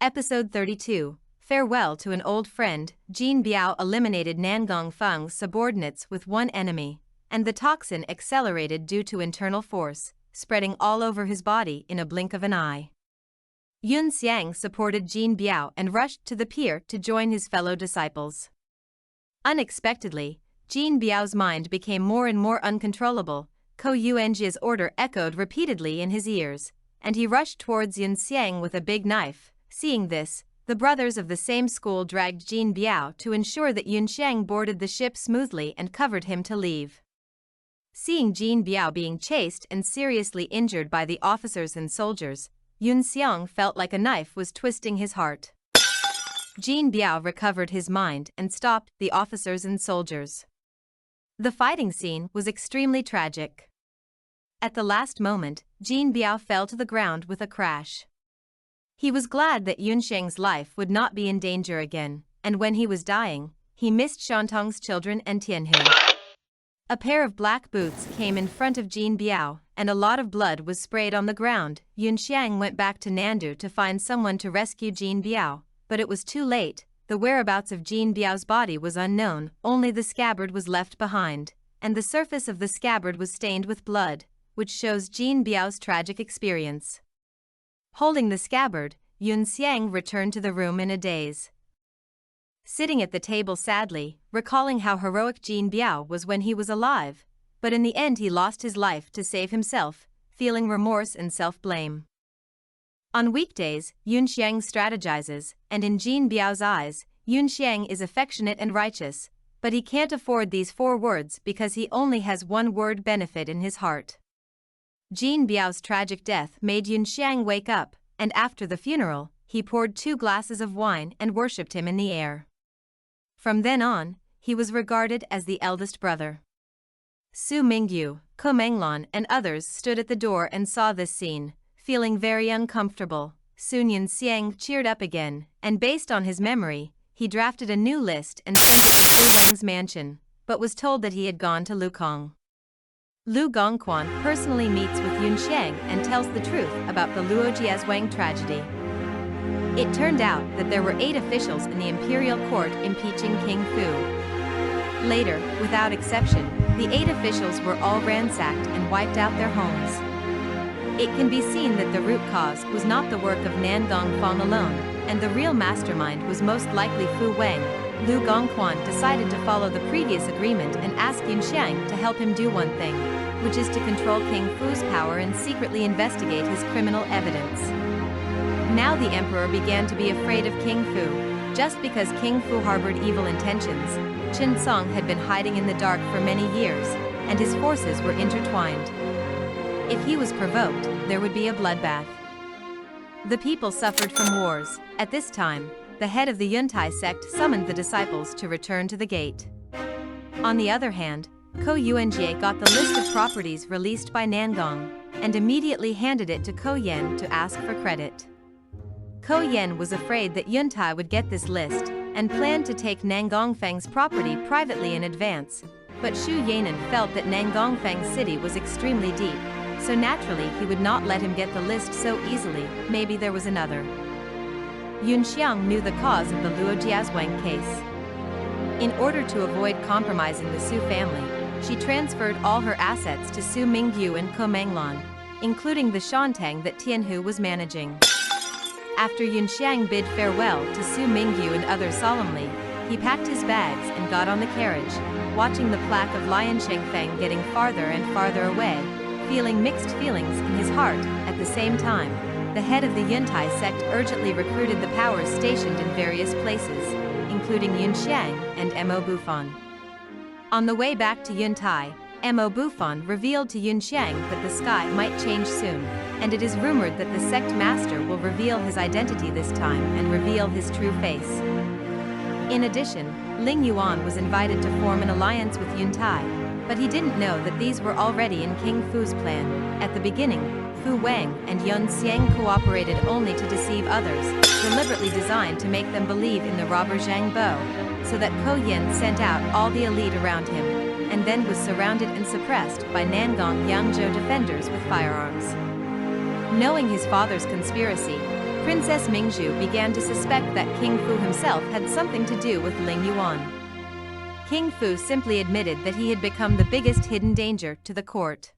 Episode 32, Farewell to an Old Friend. Jin Biao eliminated Nangong Feng's subordinates with one enemy, and the toxin accelerated due to internal force, spreading all over his body in a blink of an eye. Yun Xiang supported Jin Biao and rushed to the pier to join his fellow disciples. Unexpectedly, Jin Biao's mind became more and more uncontrollable. Ko Yuanjia's order echoed repeatedly in his ears, and he rushed towards Yun Xiang with a big knife. Seeing this, the brothers of the same school dragged Jin Biao to ensure that Yun Xiang boarded the ship smoothly and covered him to leave. Seeing Jin Biao being chased and seriously injured by the officers and soldiers, Yun Xiang felt like a knife was twisting his heart. Jin Biao recovered his mind and stopped the officers and soldiers. The fighting scene was extremely tragic. At the last moment, Jin Biao fell to the ground with a crash. He was glad that Yun Xiang's life would not be in danger again, and when he was dying, he missed Shantong's children and Tianhu. A pair of black boots came in front of Jin Biao, and a lot of blood was sprayed on the ground. Yun Xiang went back to Nandu to find someone to rescue Jin Biao, but it was too late. The whereabouts of Jin Biao's body was unknown, only the scabbard was left behind, and the surface of the scabbard was stained with blood, which shows Jin Biao's tragic experience. Holding the scabbard, Yun Xiang returned to the room in a daze. Sitting at the table sadly, recalling how heroic Jin Biao was when he was alive, but in the end he lost his life to save himself, feeling remorse and self-blame. On weekdays, Yun Xiang strategizes, and in Jin Biao's eyes, Yun Xiang is affectionate and righteous, but he can't afford these 4 words because he only has one word benefit in his heart. Jin Biao's tragic death made Yun Xiang wake up, and after the funeral, he poured 2 glasses of wine and worshipped him in the air. From then on, he was regarded as the eldest brother. Su Mingyu, Ko Menglan and others stood at the door and saw this scene, feeling very uncomfortable. Soon Yun Xiang cheered up again, and based on his memory, he drafted a new list and sent it to Fu Weng's mansion, but was told that he had gone to Lukong. Lu Gongquan personally meets with Yun Xiang and tells the truth about the Luojiazhuang tragedy. It turned out that there were 8 officials in the imperial court impeaching King Fu. Later, without exception, the 8 officials were all ransacked and wiped out their homes. It can be seen that the root cause was not the work of Nangong Feng alone, and the real mastermind was most likely Fu Weng. Lu Gongquan decided to follow the previous agreement and ask Yun Xiang to help him do one thing, which is to control King Fu's power and secretly investigate his criminal evidence. Now the emperor began to be afraid of King Fu, just because King Fu harbored evil intentions. Qin Song had been hiding in the dark for many years, and his forces were intertwined. If he was provoked, there would be a bloodbath. The people suffered from wars. At this time, the head of the Yuntai sect summoned the disciples to return to the gate. On the other hand, Ko Yuanjie got the list of properties released by Nangong, and immediately handed it to Ko Yen to ask for credit. Ko Yen was afraid that Yuntai would get this list, and planned to take Nangong Feng's property privately in advance, but Xu Yanan felt that Nangong Feng city was extremely deep, so naturally he would not let him get the list so easily. Maybe there was another. Yun Xiang knew the cause of the Luojiazhuang case. In order to avoid compromising the Su family, she transferred all her assets to Su Mingyu and Ko Menglan, including the Shantang that Tianhu was managing. After Yun Xiang bid farewell to Su Mingyu and others solemnly, he packed his bags and got on the carriage, watching the plaque of Lion Shengfeng getting farther and farther away, feeling mixed feelings in his heart. At the same time, the head of the Yuntai sect urgently recruited the powers stationed in various places, including Yun Xiang and Mo Bufan. On the way back to Yuntai, Mo Bufan revealed to Yun Xiang that the sky might change soon, and it is rumored that the sect master will reveal his identity this time and reveal his true face. In addition, Ling Yuan was invited to form an alliance with Yuntai, but he didn't know that these were already in King Fu's plan. At the beginning, Fu Weng and Yun Xiang cooperated only to deceive others, deliberately designed to make them believe in the robber Zhang Bo, so that Ko Yin sent out all the elite around him, and then was surrounded and suppressed by Nangong Yangzhou defenders with firearms. Knowing his father's conspiracy, Princess Mingzhu began to suspect that King Fu himself had something to do with Ling Yuan. King Fu simply admitted that he had become the biggest hidden danger to the court.